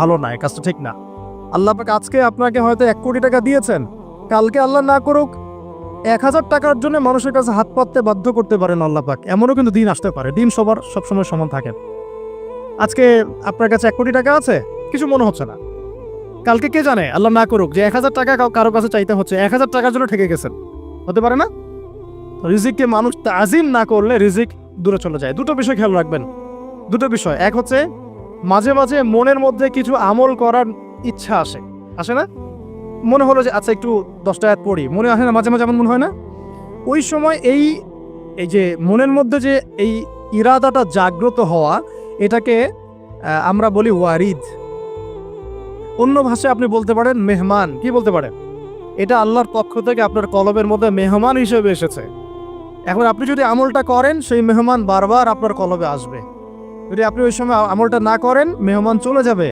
ভালো না, এই কাজটা ঠিক না। আল্লাহ পাক আজকে আপনাকে হয়তো 1 কোটি টাকা দিয়েছেন, কালকে আল্লাহ না করুক 1000 টাকার জন্য মানুষের কাছে হাত পাততে বাধ্য করতে পারেন আল্লাহ পাক। এমনও কিন্তু দিন আসতে পারে, দিন সবার সবসময় সমান থাকে। আজকে আপনার কাছে 1 কোটি টাকা আছে, কিছু মনে হচ্ছে না। কালকে কে জানে, আল্লাহ না করুক, যে 1000 টাকা কারো কাছে চাইতে হচ্ছে, 1000 টাকার জন্য ঠকে গেছেন, হতে পারে না? রিজিককে মানুষ তাজিম না করলে রিজিক দূরে চলে যায়। দুটো বিষয় খেয়াল রাখবেন, দুটো বিষয়। এক হচ্ছে মাঝে মাঝে মনের মধ্যে কিছু আমল করার ইচ্ছা আসে না? মনে হলো যে আচ্ছা একটু 10টা আয়াত পড়ি, মনে আসে না মাঝে মাঝে? এমন মনে হয় না? ওই সময় এই এই যে মনের মধ্যে যে এই ইরাদাটা জাগ্রত হওয়া, এটাকে আমরা বলি ওয়ারিদ। অন্য ভাষায় আপনি বলতে পারেন মেহমান। কি বলতে পারেন? এটা আল্লাহর পক্ষ থেকে আপনার কলবের মধ্যে মেহমান হিসেবে এসেছে। এখন আপনি যদি আমলটা করেন, সেই মেহমান বারবার আপনার কলবে আসবে। যদি আপনি ওই সময় আমলটা না করেন, মেহমান চলে যাবে।